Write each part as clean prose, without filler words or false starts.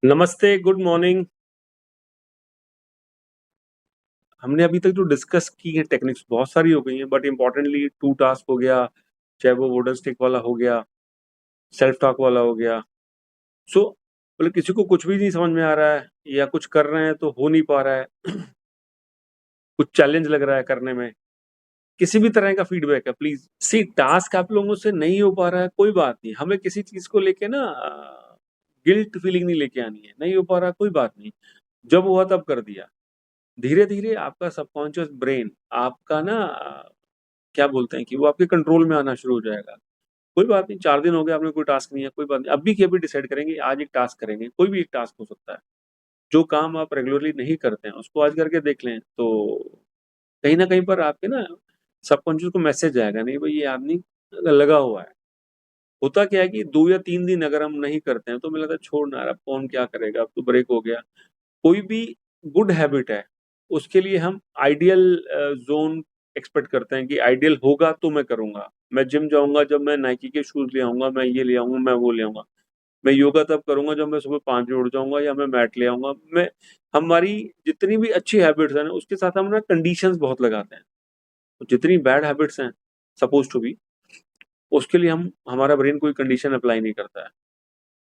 नमस्ते, good morning. हमने अभी तक जो डिस्कस की है टेक्निक्स बहुत सारी हो गई हैं, बट इम्पोर्टेंटली 2 टास्क हो गया, चाहे वो वुडन स्टिक वाला हो गया, सेल्फ टॉक वाला हो गया। सो मतलब किसी को कुछ भी नहीं समझ में आ रहा है या कुछ कर रहे हैं तो हो नहीं पा रहा है, कुछ चैलेंज लग रहा है करने में, किसी भी तरह का फीडबैक है प्लीज़। सी टास्क आप लोगों से नहीं हो पा रहा है, कोई बात नहीं। हमें किसी चीज़ को लेके ना गिल्ट फीलिंग नहीं लेके आनी है, नहीं हो पा रहा कोई बात नहीं, जब हुआ तब कर दिया। धीरे-धीरे आपका सबकॉन्शियस ब्रेन आपका ना क्या बोलते हैं कि वो आपके कंट्रोल में आना शुरू हो जाएगा। कोई बात नहीं, 4 दिन हो गए आपने कोई टास्क नहीं है, कोई बात नहीं। अभी के अभी डिसाइड करेंगे आज एक टास्क करेंगे, कोई भी एक टास्क हो सकता है। जो काम आप रेगुलरली नहीं करते हैं, उसको आज करके देख लें, तो कहीं न कहीं पर आपके ना सबकॉन्शियस को मैसेज जाएगा, नहीं भई ये आदमी लगा हुआ है। होता क्या है कि 2 या 3 दिन अगर हम नहीं करते हैं, तो मुझे लगता है छोड़ ना यार, अब कौन क्या करेगा, अब तो ब्रेक हो गया। कोई भी गुड हैबिट है, उसके लिए हम आइडियल ज़ोन एक्सपेक्ट करते हैं कि आइडियल होगा तो मैं करूँगा। मैं जिम जाऊँगा जब मैं नाइकी के शूज़ ले आऊँगा, मैं ये ले आऊँगा, मैं वो ले आऊँगा। मैं योगा तब करूँगा जब मैं सुबह 5 बजे उठ जाऊँगा या मैं मैट ले आऊँगा। मैं हमारी जितनी भी अच्छी हैबिट्स हैं ना, उसके साथ हम ना कंडीशंस बहुत लगाते हैं। तो जितनी बैड हैबिट्स हैं, सपोज़ टू बी, उसके लिए हम हमारा ब्रेन कोई कंडीशन अप्लाई नहीं करता है।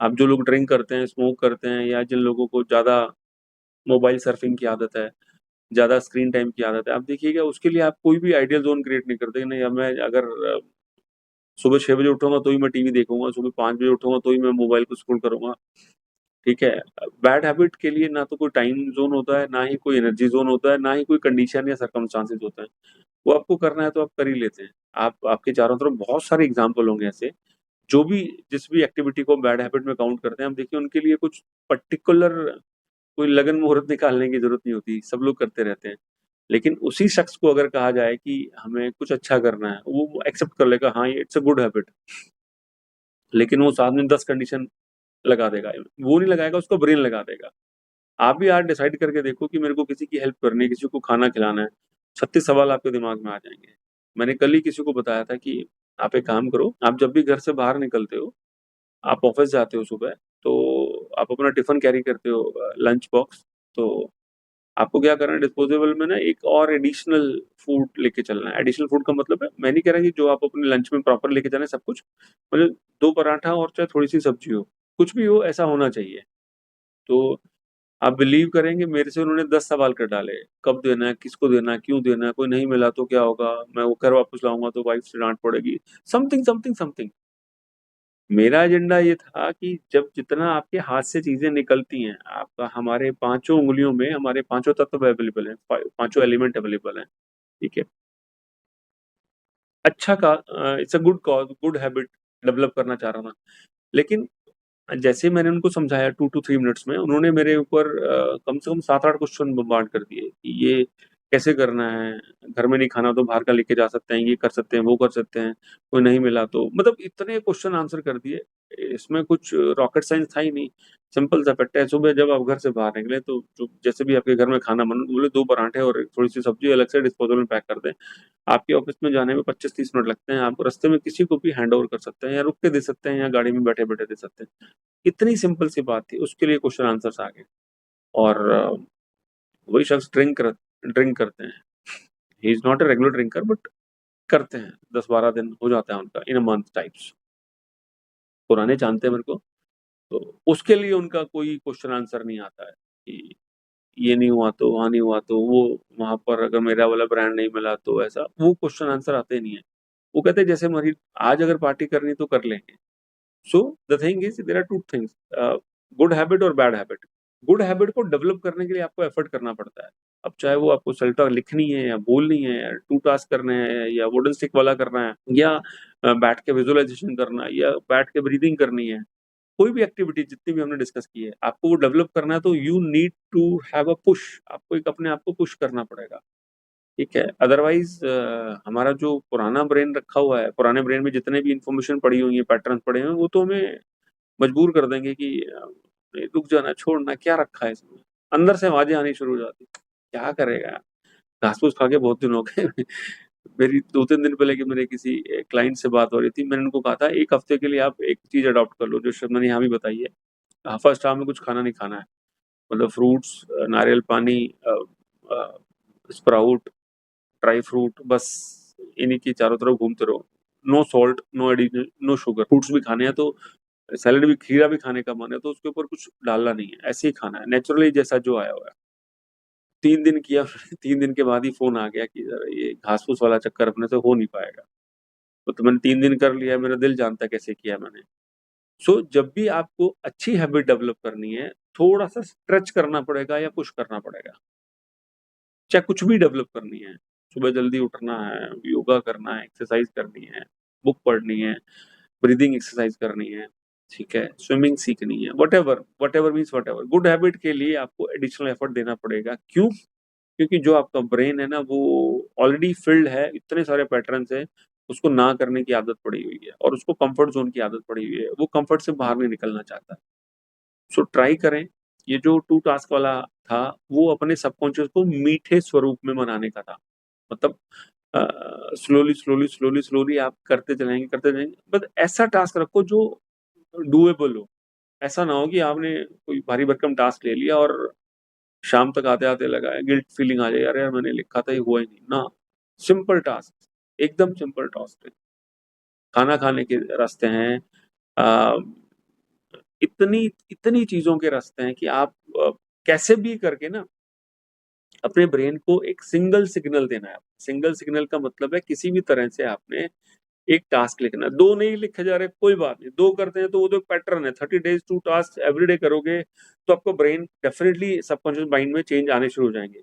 अब जो लोग ड्रिंक करते हैं, स्मोक करते हैं या जिन लोगों को ज़्यादा मोबाइल सर्फिंग की आदत है, ज़्यादा स्क्रीन टाइम की आदत है, आप देखिएगा उसके लिए आप कोई भी आइडियल ज़ोन क्रिएट नहीं करते कि नहीं अब मैं अगर सुबह 6 बजे उठूँगा तो ही मैं टीवी देखूँगा, सुबह 5 बजे उठूँगा तो ही मैं मोबाइल को स्क्रॉल करूँगा, ठीक है? बैड हैबिट के लिए ना तो कोई टाइम ज़ोन होता है, ना ही कोई एनर्जी ज़ोन होता है, ना ही कोई कंडीशन या सर्कमस्टेंसेस होते हैं। वो आपको करना है तो आप कर ही लेते हैं। आप आपके चारों तरफ बहुत सारे एग्ज़ाम्पल होंगे ऐसे, जो भी जिस भी एक्टिविटी को बैड हैबिट में काउंट करते हैं, आप देखिए उनके लिए कुछ पर्टिकुलर कोई लगन मुहूर्त निकालने की ज़रूरत नहीं होती, सब लोग करते रहते हैं। लेकिन उसी शख्स को अगर कहा जाए कि हमें कुछ अच्छा करना है, वो एक्सेप्ट कर लेगा, हाँ, ये इट्स अ गुड हैबिट। लेकिन वो साथ में 10 कंडीशन लगा देगा। वो नहीं लगाएगा, उसका ब्रेन लगा देगा। आप भी आज डिसाइड करके देखो कि मेरे को किसी की हेल्प करनी है, किसी को खाना खिलाना है, 36 सवाल आपके दिमाग में आ जाएँगे। मैंने कल ही किसी को बताया था कि आप एक काम करो, आप जब भी घर से बाहर निकलते हो, आप ऑफ़िस जाते हो सुबह, तो आप अपना टिफ़िन कैरी करते हो लंच बॉक्स, तो आपको क्या करना है डिस्पोज़ेबल में ना एक और एडिशनल फूड लेके चलना है। एडिशनल फूड का मतलब है, मैं नहीं कह रहा कि जो आप अपने लंच में प्रॉपर लेके जाना है सब कुछ, मतलब 2 पराठा और चाहे थोड़ी-सी सब्ज़ी हो, कुछ भी हो ऐसा होना चाहिए। तो आप बिलीव करेंगे मेरे से उन्होंने 10 सवाल कर डाले, कब देना है, किसको देना है, क्यों देना है, कोई नहीं मिला तो क्या होगा, मैं वो घर वापस लाऊँगा तो वाइफ से डाँट पड़ेगी, समथिंग, समथिंग, समथिंग। मेरा एजेंडा ये था कि जब जितना आपके हाथ से चीज़ें निकलती हैं, आपका हमारे पाँचों उँगलियों में हमारे पाँचों तत्व अवेलेबल हैं, पाँचों एलिमेंट अवेलेबल हैं, ठीक है? अच्छा it's a good cause, good habit develop करना चाह रहा था। लेकिन जैसे ही मैंने उनको समझाया 2 टू 3 मिनट्स में, उन्होंने मेरे ऊपर कम से कम 7-8 क्वेश्चन बम्बार्ड कर दिए कि ये कैसे करना है? घर में नहीं खाना तो बाहर का लेके जा सकते हैं, ये कर सकते हैं, वो कर सकते हैं, कोई नहीं मिला तो मतलब इतने क्वेश्चन आंसर कर दिए। इसमें कुछ रॉकेट साइंस था ही नहीं, सिंपल सा फैक्ट है, सुबह जब आप घर से बाहर निकले तो जो जैसे भी आपके घर में खाना बना, बोले 2 पराठे और थोड़ी-सी सब्ज़ी अलग से डिस्पोज़ल में पैक कर दें। आपके ऑफ़िस में जाने में 25-30 मिनट लगते हैं, आप रास्ते में किसी को भी हैंडओवर कर सकते हैं या रुक के दे सकते हैं या गाड़ी में बैठे-बैठे दे सकते हैं। इतनी सिंपल सी बात थी, उसके लिए क्वेश्चन आंसर्स आ गए और वही शख्स ड्रिंक करते हैं। He is not a regular drinker but करते हैं, 10-12 दिन हो जाता है उनका इन अ मंथ टाइप्स। पुराने जानते हैं मेरे को, तो उसके लिए उनका कोई क्वेश्चन आंसर नहीं आता है कि ये नहीं हुआ तो, वहाँ नहीं हुआ तो, वो वहाँ पर अगर मेरा वाला ब्रांड नहीं मिला तो ऐसा, वो क्वेश्चन आंसर आते नहीं है। वो कहते हैं जैसे हमारी आज अगर पार्टी करनी है तो कर लेंगे। So the thing is there are 2 things good habit और बैड हैबिट। गुड हैबिट को डेवलप करने के लिए आपको एफर्ट करना पड़ता है। अब चाहे वो आपको सेल्फ टॉक लिखनी है या बोलनी है या 2 टास्क करने हैं या वुडन स्टिक वाला करना है या बैठ के विजुअलाइज़ेशन करना है या बैठ के ब्रीथिंग करनी है। कोई भी एक्टिविटी जितनी भी हमने डिस्कस की है, आपको वो डेवलप करना है तो you need to have a push. आपको एक अपने आप को पुश करना पड़ेगा, ठीक है? अदरवाइज़ हमारा जो पुराना ब्रेन रखा हुआ है, पुराने ब्रेन में जितने भी इन्फॉर्मेशन पड़ी हुई है, पैटर्न्स पड़े हुए हैं, वो तो हमें मजबूर कर देंगे कि रुक जाना, छोड़ना, क्या रखा है इसमें? अंदर से आवाज़ें आनी शुरू हो जाती, क्या करेगा यार? घास-फूस खा के बहुत दिन हो गए। मेरी 2-3 दिन पहले कि मेरे किसी क्लाइंट से बात हो रही थी, मैंने उनको कहा था 1 हफ्ते के लिए आप एक चीज़ अडॉप्ट कर लो, जो श मैंने यहाँ भी बताई है। फर्स्ट हाफ में कुछ खाना नहीं खाना है, मतलब फ्रूट्स, नारियल पानी, स्प्राउट, ड्राई फ्रूट, बस इन्हीं की चारों तरफ घूमते रहो। No salt, no additional, no sugar. Fruits भी खाने हैं तो सैलेड भी, खीरा भी खाने का मन है तो उसके ऊपर कुछ डालना नहीं है, ऐसे ही खाना है नेचुरली जैसा जो आया हुआ है। 3 दिन किया 3 दिन के बाद ही फोन आ गया कि ये घास फूस वाला चक्कर अपने से हो नहीं पाएगा। तो मैंने 3 दिन कर लिया, मेरा दिल जानता है कैसे किया मैंने। सो जब भी आपको अच्छी हैबिट डेवलप करनी है, थोड़ा सा स्ट्रेच करना पड़ेगा या पुश करना पड़ेगा। चाहे कुछ भी डेवलप करनी है, सुबह जल्दी उठना है, योगा करना है, एक्सरसाइज करनी है, बुक पढ़नी है, ब्रीदिंग एक्सरसाइज करनी है, ठीक है, स्विमिंग सीखनी है, what ever means what ever, good habit के लिए आपको एडिशनल एफर्ट देना पड़ेगा। क्यों? क्योंकि जो आपका ब्रेन है ना, वो ऑलरेडी फिल्ड है, इतने सारे पैटर्न है, उसको ना करने की आदत पड़ी हुई है और उसको कंफर्ट जोन की आदत पड़ी हुई है, वो कंफर्ट से बाहर नहीं निकलना चाहता। सो ट्राई करें। ये जो 2 टास्क वाला था, वो अपने सबकॉन्शियस को मीठे स्वरूप में मनाने का था। मतलब स्लोली, स्लोली, स्लोली, स्लोली आप करते जाएँगे, बट ऐसा टास्क रखो जो डूएबल हो। ऐसा ना हो कि आपने कोई भारी भरकम टास्क ले लिया और शाम तक आते-आते लगा है, गिल्ट फीलिंग आ जाए, "अरे यार! मैंने लिखा था, ये हुआ ही नहीं।" ना, सिंपल टास्क, एकदम सिंपल टास्क है। खाना खाने के रास्ते हैं, अ, इतनी इतनी चीज़ों के रास्ते हैं कि आप कैसे भी करके ना अपने ब्रेन को एक सिंगल सिग्नल देना है। सिंगल सिग्नल का मतलब है किसी भी तरह से आपने एक टास्क लिखना है। 2 नहीं लिखे जा रहे, कोई बात नहीं, 2 करते हैं तो वो तो एक पैटर्न है। 30 डेज़ 2 टास्क एवरीडे करोगे तो आपका ब्रेन डेफिनिटली सबकॉन्शियस माइंड में चेंज आने शुरू हो जाएँगे।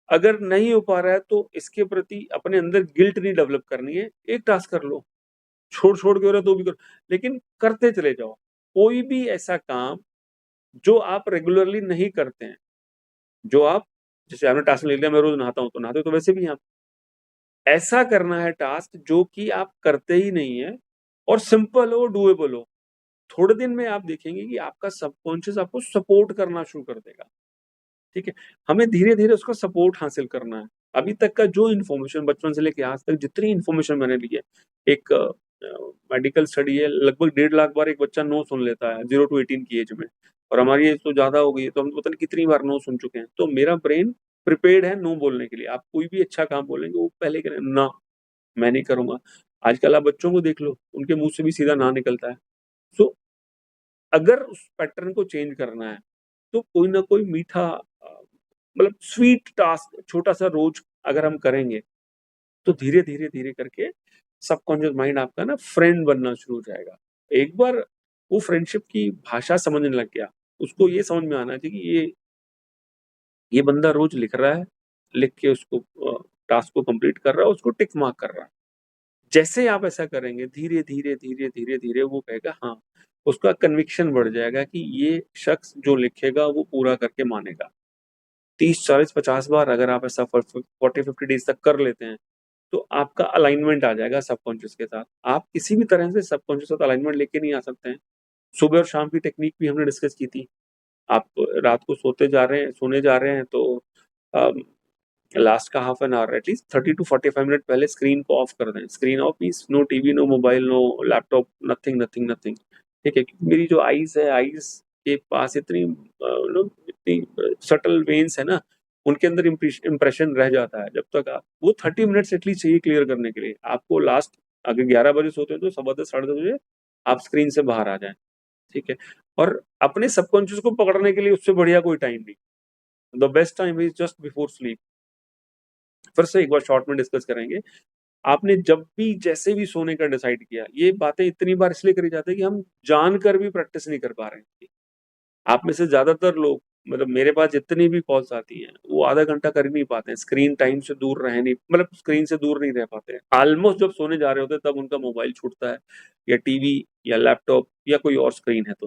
अगर नहीं हो पा रहा है तो इसके प्रति अपने अंदर गिल्ट नहीं डेवलप करनी है, एक टास्क कर लो, छोड़-छोड़ के हो रहा है तो भी करो, लेकिन करते चले जाओ। कोई भी ऐसा काम जो आप रेगुलरली नहीं करते हैं, जो आप, जैसे आपने टास्क ले लिया, मैं रोज़ नहाता हूँ, तो नहाते हो तो वैसे भी हैं आप। ऐसा करना है टास्क जो कि आप करते ही नहीं हैं और सिंपल हो, डूएबल हो। थोड़े दिन में आप देखेंगे कि आपका सबकॉन्शियस आपको सपोर्ट करना शुरू कर देगा। ठीक है? हमें धीरे-धीरे उसका सपोर्ट हासिल करना है। अभी तक का जो इन्फॉर्मेशन बचपन से लेके आज तक जितनी इन्फॉर्मेशन मैंने ली है, एक मेडिकल स्टडी है, लगभग 1.5 लाख बार एक बच्चा नो सुन लेता है 0 टू 18 की एज में, और हमारी एज तो ज़्यादा हो गई है, तो हम पता नहीं कितनी बार नो सुन चुके हैं। तो मेरा ब्रेन प्रिपेयर्ड है नो बोलने के लिए। आप कोई भी अच्छा काम बोलेंगे, वो पहले कहेगा ना, मैं नहीं करूँगा। आजकल आप बच्चों को देख लो, उनके मुँह से भी सीधा ना निकलता है। सो अगर उस पैटर्न को चेंज करना है, तो कोई ना कोई मीठा, मतलब स्वीट टास्क छोटा-सा रोज़ अगर हम करेंगे, तो धीरे-धीरे, धीरे करके सबकॉन्शियस माइंड आपका ना फ्रेंड बनना शुरू हो जाएगा। एक बार वो फ्रेंडशिप की भाषा समझने लग गया, उसको ये समझ में आना चाहिए कि ये बंदा रोज़ लिख रहा है, लिख के उसको टास्क को कंप्लीट कर रहा है, उसको टिक मार्क कर रहा है। जैसे आप ऐसा करेंगे, धीरे-धीरे, धीरे-धीरे, धीरे वो कहेगा हाँ, उसका कन्विक्शन बढ़ जाएगा कि ये शख्स जो लिखेगा वो पूरा करके मानेगा। 30, 40, 50 बार अगर आप ऐसा फ फ 40-50 डेज़ तक कर लेते हैं, तो आपका अलाइनमेंट आ जाएगा सबकॉन्शियस के साथ। आप किसी भी तरह से सबकॉन्शियस के साथ अलाइनमेंट लेके नहीं आ सकते हैं। सुबह और शाम की टेक्नीक भी हमने डिस्कस की थी। आप रात को सोने जा रहे हैं तो अम, लास्ट का half an hour at least 30 to 45 minute पहले स्क्रीन को ऑफ कर दें। Screen off means no TV, no mobile, no laptop, nothing, nothing, nothing. ठीक है? क्योंकि मेरी जो आईज़ है, आईज़ के पास इतनी इतनी सटल वेन्स है ना, उनके अंदर इम्प्रेशन रह जाता है। जब तक आप वो 30 मिनट्स एटलीस्ट चाहिए क्लियर करने के लिए। आपको लास्ट, अगर 11 बजे सोते हैं तो सवा 10, साढ़े 10 बजे आप स्क्रीन से बाहर आ जाएँ। ठीक है? और अपने सबकॉन्शियस को पकड़ने के लिए उससे बढ़िया कोई टाइम नहीं। The best time is just before sleep. फिर से एक बार शॉर्ट में डिस्कस करेंगे। आपने जब भी जैसे भी सोने का डिसाइड किया, ये बातें इतनी बार इसलिए करी जाती है कि हम जानकर भी प्रैक्टिस नहीं कर पा रहे हैं। आप में से ज़्यादातर लोग, मतलब मेरे पास जितनी भी कॉल्स आती हैं, वो आधा घंटा कर ही नहीं पाते हैं। स्क्रीन टाइम से दूर रह नहीं, मतलब स्क्रीन से दूर नहीं रह पाते हैं। ऑलमोस्ट जब सोने जा रहे होते हैं तब उनका मोबाइल छूटता है, या टीवी या लैपटॉप या कोई और स्क्रीन है तो।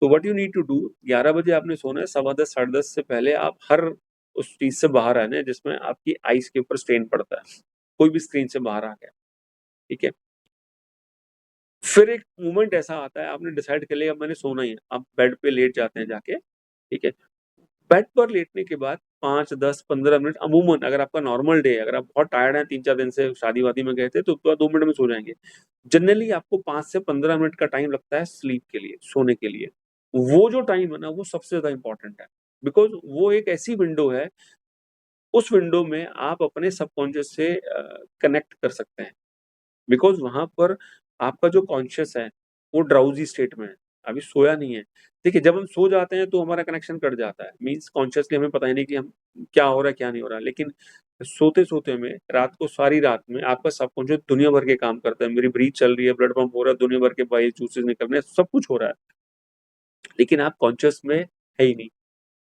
तो what you need to do, 11 बजे आपने सोना है, सवा 10, साढ़े 10 से पहले आप हर उस चीज़ से बाहर आ जाएँ जिसमें आपकी आइज़ के ऊपर स्ट्रेन पड़ता है। कोई भी स्क्रीन से बाहर आ गया, ठीक है? फिर एक मोमेंट ऐसा आता है, आपने डिसाइड कर लिया अब मैंने सोना ही है। आप बेड पे लेट जाते हैं जाके, ठीक है? बेड पर लेटने के बाद 5, 10, 15 मिनट अमूमन, अगर आपका नॉर्मल डे है, अगर आप बहुत टायर्ड हैं 3-4 दिन से शादी-वादी में गए थे, तो उसके बाद 2 मिनट में सो जाएँगे। जनरली आपको 5 से 15 मिनट का टाइम लगता है स्लीप के लिए, सोने के लिए। वो जो टाइम है ना, वो सबसे ज़्यादा इम्पोर्टेंट है, बिकॉज़ वो एक ऐसी विंडो है, उस विंडो में आप अपने सबकॉन्शियस से कनेक्ट कर सकते हैं। बिकॉज़ वहाँ पर आपका जो कॉन्शियस है, वो ड्राउज़ी स्टेट में है, अभी सोया नहीं है। देखिए, जब हम सो जाते हैं तो हमारा कनेक्शन कट जाता है, मीन्स कॉन्शियसली हमें पता ही नहीं कि हम क्या हो रहा है, क्या नहीं हो रहा है। लेकिन सोते-सोते में रात को सारी रात में आपका सबकॉन्शियस दुनिया भर के काम करता है, मेरी ब्रीथ चल रही है, ब्लड पंप हो रहा है, दुनिया भर के बाइल जूसेज़ निकल रहे हैं, सब कुछ हो रहा है, लेकिन आप कॉन्शियस में है ही नहीं।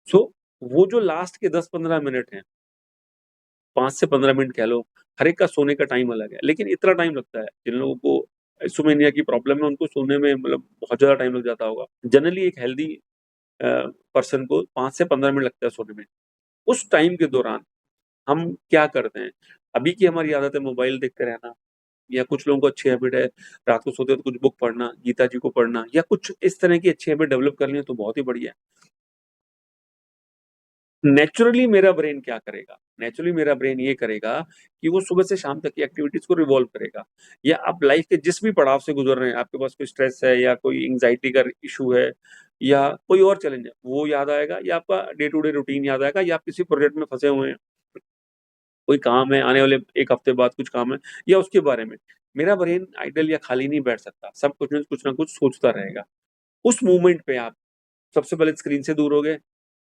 सो वो जो लास्ट के 10-15 मिनट हैं, 5 से 15 मिनट कह लो, हर एक का सोने का टाइम अलग है, लेकिन इतना टाइम लगता है, जिन लोगों को इंसोम्निया की प्रॉब्लम है, उनको सोने में मतलब बहुत ज़्यादा टाइम लग जाता होगा। जनरली एक हेल्दी अ, पर्सन को 5 से 15 मिनट लगता है सोने में। उस टाइम के दौरान हम क्या करते हैं? अभी की हमारी आदत है मोबाइल देखते रहना, या कुछ लोगों को अच्छी हैबिट है, रात को सोते वक़्त कुछ बुक पढ़ना, गीता जी को पढ़ना, या कुछ इस तरह की अच्छी हैबिट डेवलप कर लें तो बहुत ही बढ़िया है। नेचुरली मेरा ब्रेन क्या करेगा? नेचुरली मेरा ब्रेन ये करेगा कि वो सुबह से शाम तक की एक्टिविटीज़ को रिवॉल्व करेगा, या आप लाइफ़ के जिस भी पड़ाव से गुज़र रहे हैं, आपके पास कोई स्ट्रेस है या कोई एंग्ज़ायटी का इश्यू है या कोई और चैलेंज है, वो याद आएगा, या आपका डे टू डे रूटीन याद आएगा, या आप किसी प्रोजेक्ट में फँसे हुए हैं, कोई काम है, आने वाले 1 हफ्ते बाद कुछ काम है, या उसके बारे में। मेरा ब्रेन आइडल या खाली नहीं बैठ सकता, सब कुछ ना कुछ सोचता रहेगा। उस मोमेंट पे आप सबसे पहले स्क्रीन से दूर हो गए।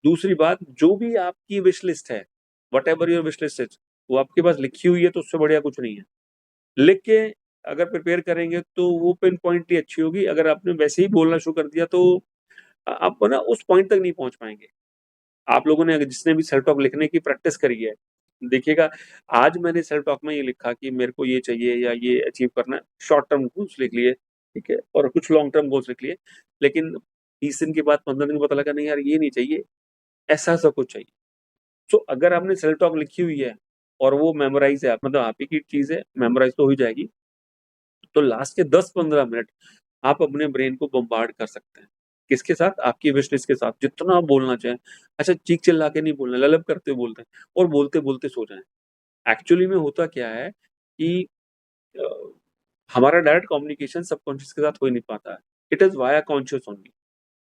दूसरी बात, जो भी आपकी विश लिस्ट है, whatever your wish list is, वो आपके पास लिखी हुई है तो उससे बढ़िया कुछ नहीं है। लिख के अगर प्रिपेयर करेंगे तो वो पिन पॉइंट ही अच्छी होगी, अगर आपने वैसे ही बोलना शुरू कर दिया तो आप ना उस पॉइंट तक नहीं पहुँच पाएँगे। आप लोगों ने अगर जिसने भी सेल्फ टॉक लिखने की प्रैक्टिस करी है, देखिएगा आज मैंने सेल्फ टॉक में ये लिखा कि मेरे को ये चाहिए या ये अचीव करना है, शॉर्ट टर्म गोल्स लिख लिए, ठीक है? और कुछ लॉन्ग टर्म गोल्स लिख लिए, लेकिन 30 दिन के बाद 15 दिन में पता लगा नहीं यार ये नहीं चाहिए, ऐसा-ऐसा कुछ चाहिए। सो अगर आपने सेल्फ टॉक लिखी हुई है और वो मेमोराइज़ है, मतलब आप ही की चीज़ है, मेमोराइज़ तो हो ही जाएगी, तो लास्ट के 10-15 मिनट आप अपने ब्रेन को बम्बार्ड कर सकते हैं। किसके साथ? आपकी विश लिस्ट के साथ, जितना आप बोलना चाहें। अच्छा, चीख-चिल्ला के नहीं बोलना, ललक करते हुए बोलते हैं और बोलते-बोलते सो जाएँ। एक्चुअली में होता क्या है कि अ, हमारा डायरेक्ट कम्युनिकेशन सबकॉन्शियस के साथ हो ही नहीं पाता है। It is via conscious only.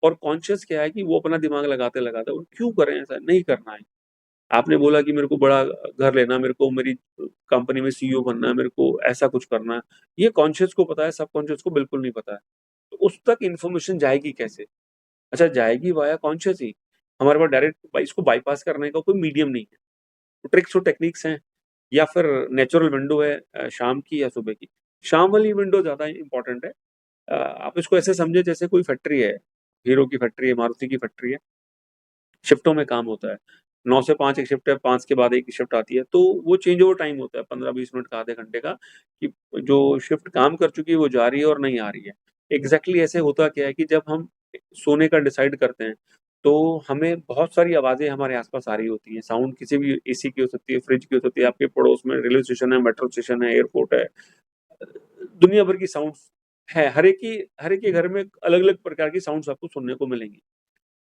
और कॉन्शियस क्या है कि वो अपना दिमाग लगाते-लगाते, और क्यों करें ऐसा? नहीं करना है। आपने बोला कि मेरे को बड़ा घर लेना, मेरे को मेरी कंपनी में सीईओ बनना है, मेरे को ऐसा कुछ करना है। ये कॉन्शियस को पता है, सबकॉन्शियस को बिल्कुल नहीं पता है। तो उस तक इन्फॉर्मेशन जाएगी कैसे? अच्छा, जाएगी वाया कॉन्शियस ही। हमारे पास डायरेक्ट इसको बायपास करने का कोई मीडियम नहीं है। तो ट्रिक्स और टेक्निक्स हैं, या फिर नेचुरल विंडो है शाम की या सुबह की। शाम वाली विंडो ज़्यादा इम्पोर्टेंट है। आप इसको ऐसे समझिए जैसे कोई फैक्ट्री है, हीरो की फैक्ट्री है, मारुति की फैक्ट्री है। शिफ्टों में काम होता है। 9 से 5 एक शिफ्ट है, 5 के बाद एक शिफ्ट आती है, तो वो चेंज ओवर टाइम होता है 15-20 मिनट का, आधे घंटे का, कि जो शिफ्ट काम कर चुकी है वो जा रही है और नहीं आ रही है। एग्ज़ैक्टली ऐसे होता क्या है कि जब हम सोने का डिसाइड करते हैं, तो हमें बहुत सारी आवाज़ें हमारे आस-पास आ रही होती हैं। साउंड किसी भी एसी की हो सकती है, फ्रिज की हो सकती है, आपके पड़ोस में रेलवे स्टेशन है, मेट्रो स्टेशन है, एयरपोर्ट है। दुनिया भर की साउंड्स है, हर एक के घर में अलग-अलग प्रकार की साउंड्स आपको सुनने को मिलेंगी।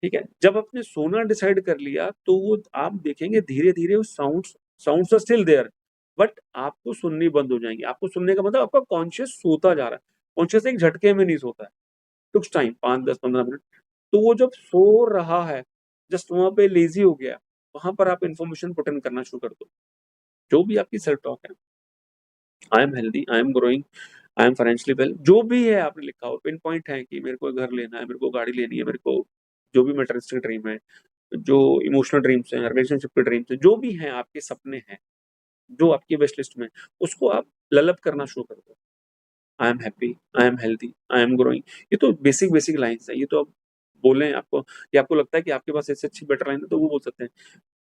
ठीक है? जब आपने सोना डिसाइड कर लिया, तो वो आप देखेंगे धीरे-धीरे वो sounds sounds are still there, but आपको सुननी बंद हो जाएँगी। आपको सुनने का मतलब आपका कॉन्शियस सोता जा रहा है। कॉन्शियस एक झटके में नहीं सोता है, कुछ टाइम 5, 10, 15 मिनट। तो वो जब सो रहा है, जस्ट वहाँ पे लेज़ी हो गया, वहाँ पर आप इन्फॉर्मेशन पुट इन करना शुरू कर दो। जो भी आपकी सेल्फ टॉक है, I am healthy, I am growing, I am financially well, जो भी है आपने लिखा हो, पिन पॉइंट है कि मेरे को घर लेना है, मेरे को गाड़ी लेनी है, मेरे को जो भी मटेरियलिस्टिक ड्रीम है, जो इमोशनल ड्रीम्स हैं, रिलेशनशिप के ड्रीम्स हैं, जो भी हैं आपके सपने हैं, जो आपकी विश लिस्ट में, उसको आप ललप करना शुरू कर दो। I am happy, I am healthy, I am growing. ये तो बेसिक लाइन्स हैं, ये तो आप बोलें आपको, या आपको लगता है कि आपके पास इससे अच्छी बेटर लाइन है तो वो बोल सकते हैं।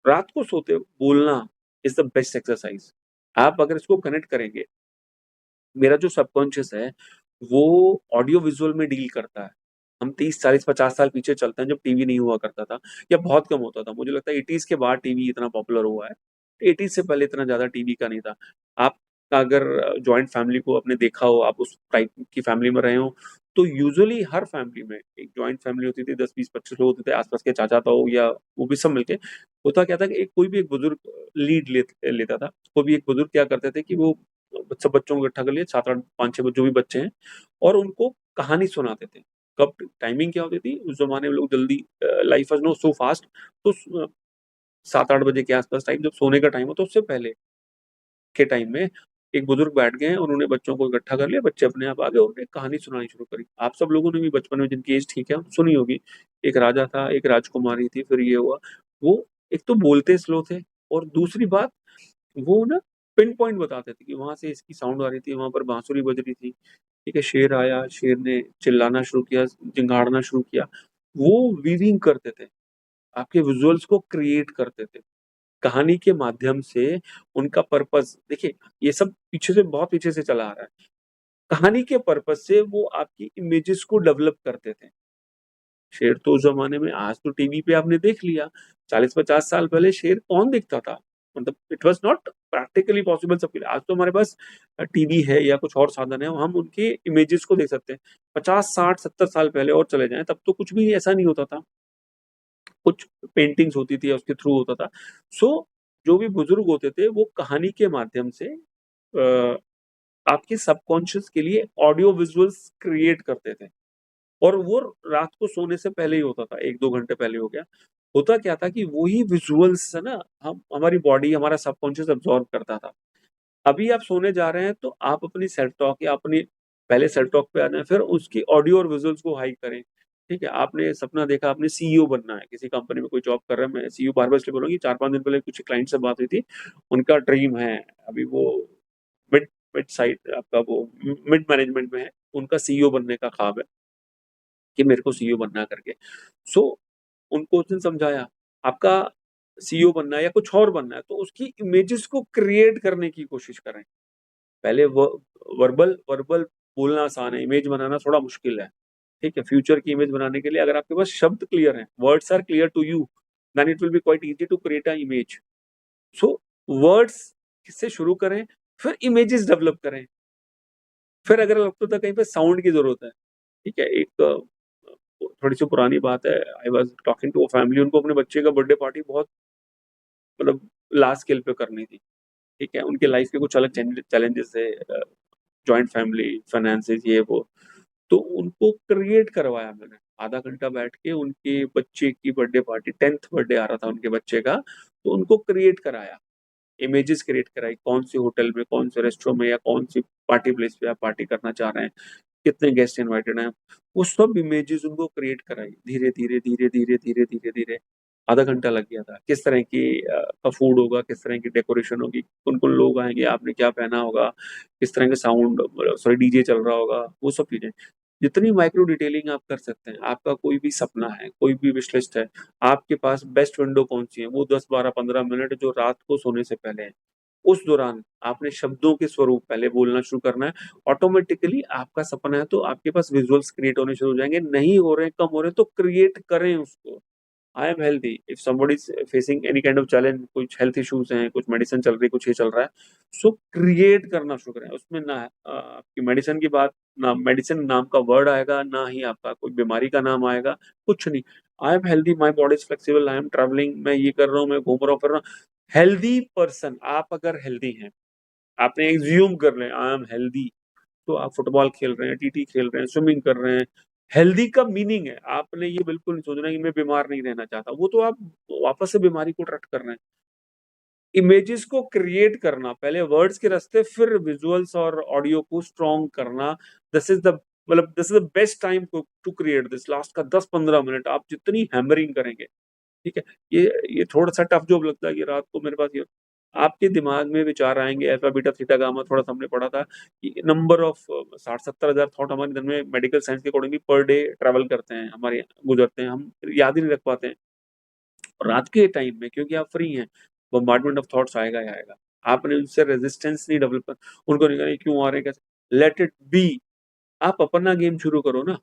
रात को सोते हुए बोलना इज़ द बेस्ट एक्सरसाइज़। आप अगर इसको कनेक्ट करेंगे, मेरा जो सबकॉन्शियस है, वो ऑडियो विजुअल में डील करता है। हम 30, 40, 50 साल पीछे चलते हैं जब टीवी नहीं हुआ करता था, या बहुत कम होता था। मुझे लगता है 80s के बाद टीवी इतना पॉपुलर हुआ है। 80s से पहले इतना ज़्यादा टीवी का नहीं था। आप अगर जॉइंट फैमिली को आपने देखा हो, आप उस टाइप की फैमिली में रहे हो, तो यूजुअली हर फैमिली में एक जॉइंट फैमिली होती थी, 10, 20, 25 लोग होते थे, आस-पास के चाचा-ताऊ या वो भी सब मिलके। होता क्या था कि एक कोई भी एक बुजुर्ग लीड लेता था। कोई भी एक बुजुर्ग क्या करते थे कि वो सब बच्चों को इकट्ठा कर लिए, 7-8, 5-6 जो भी बच्चे हैं, और उनको कहानी सुनाते थे। कब टाइमिंग क्या होती थी उस जमाने में, लोग जल्दी, life was no so fast, तो 7-8 बजे के आसपास टाइम, जब सोने का टाइम हो, तो उससे पहले के टाइम में एक बुजुर्ग बैठ गए हैं, उन्होंने बच्चों को इकट्ठा कर लिया, बच्चे अपने आप आ गए, उन्होंने कहानी सुनानी शुरू करी। आप सब लोगों ने भी बचपन में, जिनकी एज ठीक है, सुनी होगी। एक राजा था, एक राजकुमारी थी, फिर ये हुआ। वो एक तो बोलते स्लो थे, और दूसरी बात, वो ना पिन पॉइंट बताते थे कि वहां से इसकी साउंड आ रही थी, वहां पर बांसुरी बज रही थी। ठीक है, शेर आया, शेर ने चिल्लाना शुरू किया, चिंगाड़ना शुरू किया। वो वीविंग करते थे, आपके विजुअल्स को क्रिएट करते थे कहानी के माध्यम से। उनका पर्पस देखिए, ये सब पीछे से, बहुत पीछे से चला आ रहा है। कहानी के पर्पस से वो आपकी इमेजेस को डेवलप करते थे। शेर तो उस जमाने में, आज तो टीवी पे आपने देख लिया, 40-50 साल पहले शेर कौन देखता था? मतलब it was not practically possible सबके लिए। आज तो हमारे पास टीवी है या कुछ और साधन है, हम उनके इमेजेस को देख सकते हैं। 50-60-70 साल पहले और चले जाएं, तब तो कुछ भी ऐसा नहीं होता था। कुछ पेंटिंग्स होती थी या उसके थ्रू होता था। सो जो भी बुजुर्ग होते थे, वो कहानी के माध्यम से आपके सबकॉन्शियस के लिए ऑडियो विजुअल्स क्रिएट करते थे। और वो रात को सोने से पहले ही होता था, 1-2 घंटे पहले हो गया। होता क्या था कि वही विजुअल्स है ना, हम हमारी बॉडी, हमारा सबकॉन्शियस अब्सॉर्ब करता था। अभी आप सोने जा रहे हैं, तो आप अपनी सेल्फ टॉक या अपनी, पहले सेल्फ टॉक पे आ जाएं, फिर उसकी ऑडियो और विजुअल्स को हाई करें। ठीक है, आपने सपना देखा, आपने सीईओ बनना है, किसी कंपनी में कोई जॉब कर रहे हैं। मैं सीईओ बार बार इसलिए बोल रहा हूँ कि 4-5 दिन पहले कुछ क्लाइंट से बात हुई थी, उनका ड्रीम है, अभी वो मिड मिड साइड आपका वो मिड मैनेजमेंट में है, उनका सीईओ बनने का ख्वाब है कि मेरे को सीईओ बनना है करके। सो उनको उस दिन समझाया, आपका सीईओ बनना है या कुछ और बनना है, तो उसकी इमेजेस को क्रिएट करने की कोशिश करें। पहले वर्बल वर्बल बोलना आसान है, इमेज बनाना थोड़ा मुश्किल है। ठीक है, फ्यूचर की इमेज बनाने के लिए अगर आपके पास शब्द क्लियर हैं, words are clear to you, then it will be quite easy to create a image. So words से शुरू करें, फिर इमेजेस डेवलप करें, फिर अगर लगता था कहीं पे साउंड की जरूरत है। ठीक है, एक थोड़ी सी पुरानी बात है, I was talking to a family, उनको अपने बच्चे का बर्थडे पार्टी बहुत, मतलब लार्ज स्केल पे करनी थी। ठीक है, उनके लाइफ के कुछ अलग चैलेंजेस है, जॉइंट फैमिली, फाइनेंसेस, ये वो। तो उनको क्रिएट करवाया मैंने, आधा घंटा बैठ के उनके बच्चे की बर्थडे पार्टी, 10th बर्थडे आ रहा था उनके बच्चे का, तो उनको क्रिएट कराया, इमेजेस क्रिएट कराई, कौन सी होटल में, कौन से रेस्टोरेंट में, या कौन सी पार्टी प्लेस पे आप पार्टी करना चाह रहे हैं, कितने गेस्ट इनवाइटेड हैं। वो सब इमेजेस उनको क्रिएट कराई, धीरे धीरे धीरे धीरे धीरे धीरे धीरे। आधा घंटा लग गया था, किस तरह की का फूड होगा, किस तरह की डेकोरेशन होगी, कौन कौन लोग आएंगे, आपने क्या पहना होगा, किस तरह का साउंड, सॉरी डीजे चल रहा होगा, वो सब चीजें। जितनी माइक्रो डिटेलिंग आप कर सकते हैं, आपका कोई भी सपना है, कोई भी विश लिस्ट है, आपके पास बेस्ट विंडो कौन सी है, वो 10-12-15 मिनट जो रात को सोने से पहले है। उस दौरान आपने शब्दों के स्वरूप पहले बोलना शुरू करना है। ऑटोमेटिकली आपका सपना है, तो आपके पास विजुअल्स क्रिएट होने शुरू हो जाएंगे। नहीं हो रहे, कम हो रहे, तो क्रिएट करें उसको। I am healthy, if somebody is facing any kind of challenge, कुछ हेल्थ इश्यूज हैं, कुछ मेडिसिन चल रही, कुछ ये चल रहा है, सो क्रिएट करना शुरू करें। उसमें ना आपकी मेडिसिन की बात, ना मेडिसिन नाम का वर्ड आएगा, ना ही आपका कोई बीमारी का नाम आएगा, कुछ नहीं। I am healthy, my body is flexible, I am travelling, मैं ये कर रहा हूँ, मैं घूम रहा हूँ, फिर रहा हूँ। हेल्दी पर्सन, आप अगर हेल्दी हैं, आपने एज्यूम कर लें आई एम हेल्दी, तो आप फुटबॉल खेल रहे हैं, टीटी खेल रहे हैं, स्विमिंग कर रहे हैं। हेल्दी का मीनिंग है, आपने ये बिल्कुल नहीं सोचना कि मैं बीमार नहीं रहना चाहता, वो तो आप वापस से बीमारी को ट्रैक कर रहे हैं। इमेजेस को क्रिएट करना, पहले वर्ड्स के रास्ते, फिर विजुअल्स और ऑडियो को स्ट्रॉन्ग करना। दिस इज द मतलब this is the best time to create this. Last का 10-15 मिनट आप जितनी हैमरिंग करेंगे, ठीक है, ये ये थोड़ा सा टफ जॉब लगता है कि रात को मेरे पास ये, आपके दिमाग में विचार आएंगे, अल्फा बीटा थीटा गामा, थोड़ा सा हमने पढ़ा था कि नंबर ऑफ 60-70 हजार थॉट हमारे दिन में मेडिकल साइंस के अकॉर्डिंग पर डे ट्रेवल करते हैं, हमारे गुजरते हैं, हम याद ही नहीं रख पाते हैं। और रात के टाइम में क्योंकि आप फ्री हैं, बम्बार्डमेंट ऑफ थॉट्स आएगा ही आएगा। आपने उनसे रेजिस्टेंस नहीं डेवलप कर, उनको नहीं कहना क्यों आ रहे हैं, कैसे, लेट इट बी। आप अपना गेम शुरू करो ना,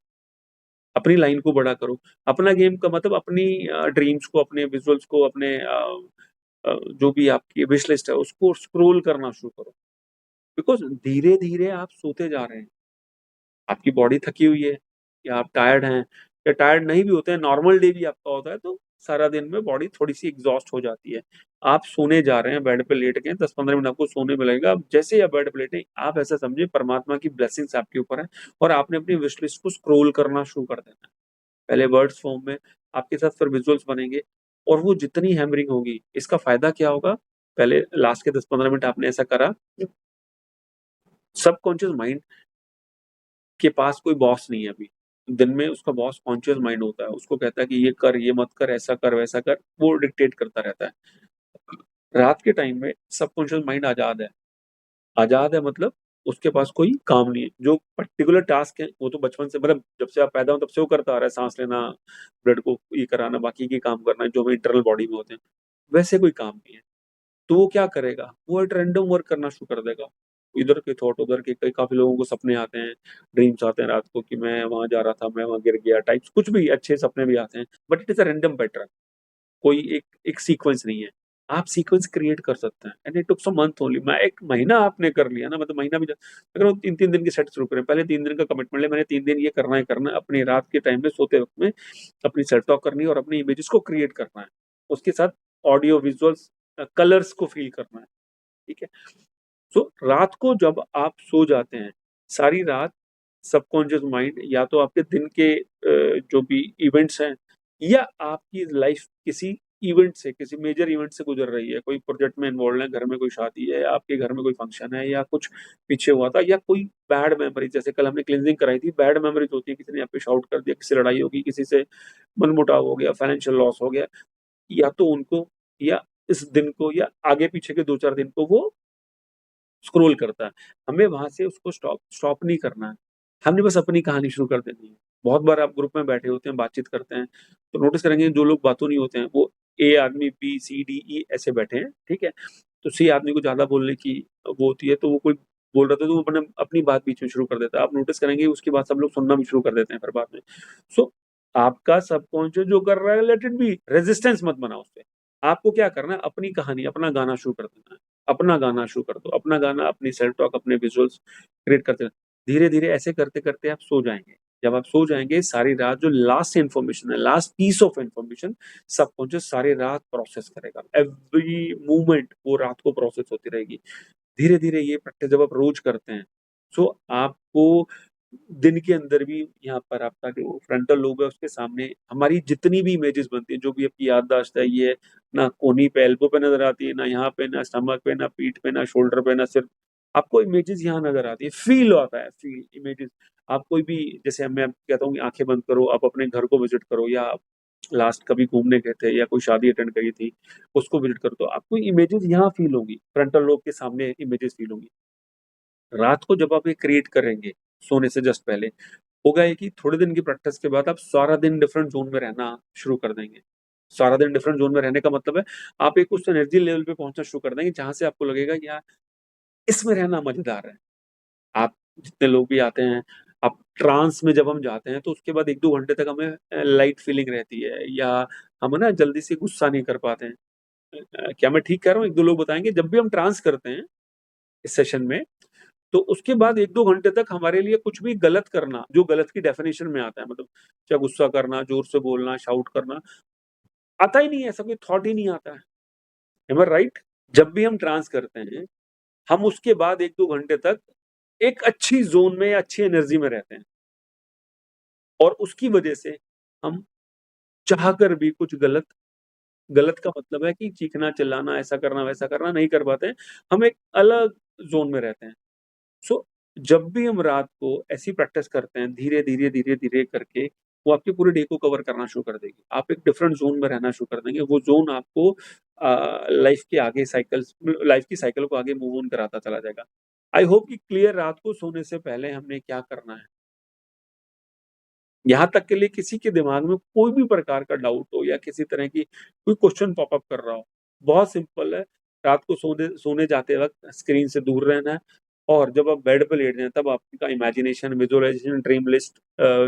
अपनी लाइन को बड़ा करो। अपना गेम का मतलब अपनी ड्रीम्स को, अपने विजुअल्स को, अपने जो भी आपकी विश लिस्ट है उसको स्क्रॉल करना शुरू करो। बिकॉज धीरे धीरे आप सोते जा रहे हैं, आपकी बॉडी थकी हुई है या आप टायर्ड हैं, या टायर्ड नहीं भी होते हैं, नॉर्मल डे भी आपका होता है, तो सारा दिन में बॉडी थोड़ी-सी एग्ज़ॉस्ट हो जाती है। आप सोने जा रहे हैं, बेड पे लेट गए, 10-15 मिनट आपको सोने में लगेगा। अब जैसे ही आप बेड पे लेटे, आप ऐसा समझिए परमात्मा की ब्लेसिंग्स आपके ऊपर है और आपने अपनी विश लिस्ट को स्क्रॉल करना शुरू कर देना है। पहले वर्ड्स फॉर्म में, आपके साथ फिर विजुअल्स बनेंगे और वो जितनी हैमरिंग होगी, इसका फ़ायदा क्या होगा? पहले लास्ट के 10-15 मिनट आपने ऐसा करा, सबकॉन्शियस माइंड के पास कोई बॉस नहीं है अभी। दिन में उसका बॉस कॉन्शियस माइंड होता है, उसको कहता है कि ये कर, ये मत कर, ऐसा कर, वैसा कर, वो डिक्टेट करता रहता है। रात के टाइम में सबकॉन्शियस माइंड आज़ाद है। आज़ाद है मतलब उसके पास कोई काम नहीं है। जो पर्टिकुलर टास्क है, वो तो बचपन से मतलब जब से आप पैदा हो तब से वो करता आ रहा है, साँस लेना, ब्लड को ये कराना, बाकी के काम करना, जो हमें इंटरनल बॉडी में होते हैं। वैसे कोई काम नहीं है। तो वो क्या करेगा? वो एक रैंडम वर्क करना शुरू कर देगा। इधर के थॉट, उधर के, कई काफ़ी लोगों को सपने आते हैं, ड्रीम्स आते हैं रात को कि मैं वहाँ जा रहा था, मैं वहाँ गिर गया टाइप्स, कुछ भी अच्छे सपने भी आते हैं, but it is a random pattern. कोई एक एक सीक्वेंस नहीं है। आप सीक्वेंस क्रिएट कर सकते हैं and it took some month only. मैं 1 महीना आपने कर लिया ना, मतलब महीना भी अगर वो 3-3 दिन की सेट शुरू करें, पहले 3 दिन का कमिटमेंट लें, मैंने 3 दिन ये करना है करना है, अपनी रात के टाइम में सोते वक़्त में अपनी सेल्फ टॉक करनी है और अपनी इमेजेस को क्रिएट करना है। उसके साथ ऑडियो, विजुअल्स, कलर्स को फ़ील करना है, ठीक है? सो रात को जब आप सो जाते हैं, सारी रात सबकॉन्शियस माइंड या तो आपके दिन के जो भी इवेंट्स हैं या आपकी लाइफ किसी इवेंट से, किसी मेजर इवेंट से गुजर रही है, कोई प्रोजेक्ट में इन्वॉल्व है, घर में कोई शादी है, आपके घर में कोई फंक्शन है या कुछ पीछे हुआ था या कोई बैड मेमोरी, जैसे कल हमने क्लींजिंग कराई थी, बैड मेमोरीज होती है, किसी ने आप पे शाउट कर दिया, किसी से लड़ाई हो गई, किसी से मनमुटाव हो गया, फाइनेंशियल लॉस हो गया, या तो उनको या इस दिन को या आगे पीछे के 2-4 दिन को वो स्क्रॉल करता है। हमें वहाँ से उसको स्टॉप स्टॉप नहीं करना है। हमने बस अपनी कहानी शुरू कर देनी है। बहुत बार आप ग्रुप में बैठे होते हैं, बातचीत करते हैं, तो नोटिस करेंगे जो लोग बातूँ नहीं होते हैं, वो ए आदमी बी, सी, डी, ई ऐसे बैठे हैं, ठीक है? तो सी आदमी को ज़्यादा बोलने की वो होती है, तो वो कोई बोल रहा था तो वो अपने अपनी बात बीच में शुरू कर देता है। आप नोटिस करेंगे उसकी बात सब लोग सुनना भी शुरू कर देते हैं फिर बाद में। सो आपका सबकॉन्शियस जो कर रहा है लेट इट बी, रेजिस्टेंस मत बनाओ उसपे। आपको क्या करना है, अपनी कहानी, अपना गाना शुरू कर देना है। अपना गाना शुरू कर दो, अपना गाना, अपनी सेल्फ टॉक, अपने विजुअल्स क्रिएट करते रहना। धीरे-धीरे ऐसे करते-करते आप सो जाएँगे। जब आप सो जाएँगे, सारी रात जो लास्ट इन्फॉर्मेशन है, last piece of information subconscious सारी रात प्रोसेस करेगा। एवरी मोमेंट वो रात को प्रोसेस होती रहेगी। धीरे-धीरे ये प्रैक्टिस जब आप रोज़ करते हैं, सो आपको दिन के अंदर भी यहाँ पर आपका जो फ्रंटल लोब है उसके सामने हमारी जितनी भी इमेजेस बनती हैं, जो भी आपकी याददाश्त है, ये ना कोहनी पे, एल्बो पे नज़र आती है, ना यहाँ पे, ना स्टमक पे, ना पीठ पे, ना शोल्डर पे, ना सिर। आपको इमेजेस यहाँ नज़र आती है, फ़ील होता है, फ़ील इमेजेस। आप कोई भी, जैसे मैं कहता हूँ कि आँखें बंद करो, आप अपने घर को विज़िट करो या आप लास्ट कभी घूमने गए थे या कोई शादी अटेंड करी थी, उसको विज़िट करो, तो आपको इमेजेस यहाँ फ़ील होंगी, फ्रंटल लोब के सामने इमेजेस फ़ील होंगी। रात को जब आप ये क्रिएट करेंगे, सोने से जस्ट पहले, होगा ये कि थोड़े दिन की प्रैक्टिस के बाद आप सारा दिन डिफरेंट ज़ोन में रहना शुरू कर देंगे। सारा दिन डिफरेंट ज़ोन में रहने का मतलब है, आप एक उस एनर्जी लेवल पे पहुँचना शुरू कर देंगे, जहाँ से आपको लगेगा कि यार, इसमें रहना मज़ेदार है। आप जितने लोग भी आते हैं, आप ट्रांस में जब हम जाते हैं, तो उसके बाद 1-2 घंटे तक हमें लाइट फीलिंग रहती है या हम ना जल्दी से गुस्सा नहीं कर पाते हैं। क्या मैं ठीक कह रहा हूँ? 1-2 लोग बताएँगे, जब भी हम ट्रांस करते हैं, इस सेशन में, तो उसके बाद 1-2 घंटे तक हमारे लिए कुछ भी गलत करना, जो गलत की डेफिनिशन में आता है, मतलब चाहे गुस्सा करना, ज़ोर से बोलना, शाउट करना, आता ही नहीं है, ऐसा कोई थॉट ही नहीं आता है। एम आई राइट? जब भी हम ट्रांस करते हैं, हम उसके बाद 1-2 घंटे तक एक अच्छी ज़ोन में या अच्छी एनर्जी में रहते हैं और उसकी वजह से हम चाहकर भी कुछ गलत, गलत का मतलब है कि चीखना, चिल्लाना, ऐसा करना, वैसा करना नहीं कर पाते हैं। हम एक अलग ज़ोन में रहते हैं। सो जब भी हम रात को ऐसी प्रैक्टिस करते हैं, धीरे-धीरे, धीरे-धीरे करके, वो आपके पूरे डे को कवर करना शुरू कर देगी। आप एक डिफरेंट ज़ोन में रहना शुरू कर देंगे। वो ज़ोन आपको लाइफ़ के आगे साइकिल्स लाइफ़ की साइकिल को आगे मूव ऑन कराता चला जाएगा। आई होप कि क्लियर, रात को सोने से पहले हमने क्या करना है। यहाँ तक के लिए किसी के दिमाग में कोई भी प्रकार का डाउट हो या किसी तरह की कोई क्वेश्चन पॉप अप कर रहा हो, बहुत सिंपल है। रात को सोने सोने जाते वक़्त स्क्रीन से दूर रहना है और जब आप बेड पे लेट जाएँ तब आपका imagination, visualisation, dream list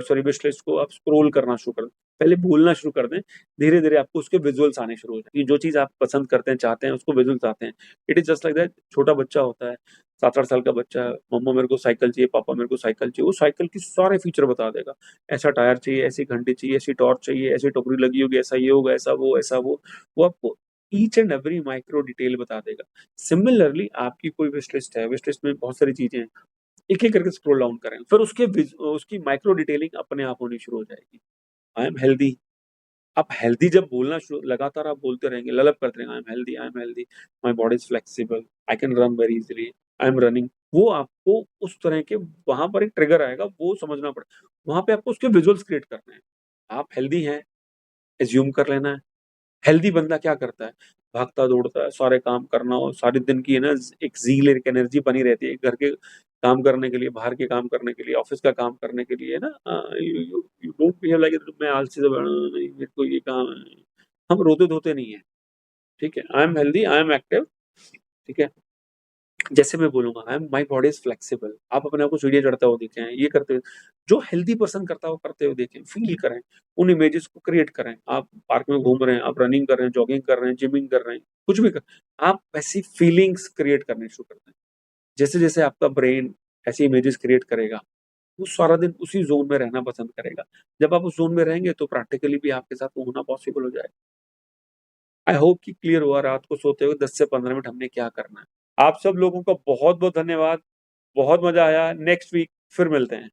sorry wish list को आप स्क्रॉल करना शुरू कर दें। पहले बोलना शुरू कर दें, धीरे-धीरे आपको उसके विजुअल्स आने शुरू हो जाएँगे। जो चीज़ आप पसंद करते हैं, चाहते हैं, उसको विजुअल्स आते हैं। It is just like that. छोटा बच्चा होता है, 7-8 साल का बच्चा है, मम्मा मेरे को साइकिल चाहिए, पापा मेरे को साइकिल चाहिए, वो साइकिल के सारे फीचर बता देगा। ऐसा टायर चाहिए, ऐसी घंटी चाहिए, ऐसी टॉर्च चाहिए, ऐसी टोकरी लगी होगी, ऐसा ये होगा, ऐसा वो, ऐसा वो। वो आपको each and every micro detail बता देगा। सिमिलरली आपकी कोई विश लिस्ट है, विश लिस्ट में बहुत सारी चीज़ें हैं, एक-एक करके स्क्रॉल डाउन करें, फिर उसकी माइक्रो डिटेलिंग अपने आप होनी शुरू हो जाएगी। I am healthy. आप हेल्दी जब बोलना शुरू लगातार आप बोलते रहेंगे, ललप करते रहेंगे, I am healthy, my body is flexible, I can run very easily, I am running. वो आपको उस तरह के वहाँ पर एक ट्रिगर आएगा, वो समझना पड़े वहाँ पे आपको उसके विजुअल्स क्रिएट करने हैं। आप हेल्दी हैं, एज़्यूम कर लेना है। हेल्दी बंदा क्या करता है? भागता-दौड़ता है, सारे काम करना और सारे दिन की है ना एक ज़ील, एक एनर्जी बनी रहती है, घर के काम करने के लिए, बाहर के काम करने के लिए, ऑफ़िस का काम करने के लिए ना यू डोंट बिहेव लाइक मैं आलसी सा नहीं मेरे को ये काम है। हम रोते-धोते नहीं हैं, ठीक है? I am healthy, I am active, ठीक है? जैसे मैं बोलूँगा I am my body is flexible. आप अपने आप को सीढ़ियाँ चढ़ता हुआ देखें, ये करते हुए जो हेल्दी पर्सन करता है वो करते हुए देखें, फ़ील करें, उन इमेजेस को क्रिएट करें। आप पार्क में घूम रहे हैं, आप रनिंग कर रहे हैं, जॉगिंग कर रहे हैं, जिमिंग कर रहे हैं, कुछ भी कर आप वैसी फीलिंग्स क्रिएट करनी शुरू कर दें। जैसे-जैसे आपका ब्रेन ऐसी इमेजेस क्रिएट करेगा, वो सारा दिन उसी ज़ोन में रहना पसंद करेगा। जब आप उस ज़ोन में रहेंगे तो प्रैक्टिकली भी आपके साथ वो होना पॉसिबल हो जाएगा। आई होप कि क्लियर हुआ रात को सोते हुए 10 से 15 मिनट हमने क्या करना है। आप सब लोगों का बहुत-बहुत धन्यवाद। बहुत मज़ा आया। नेक्स्ट वीक फिर मिलते हैं।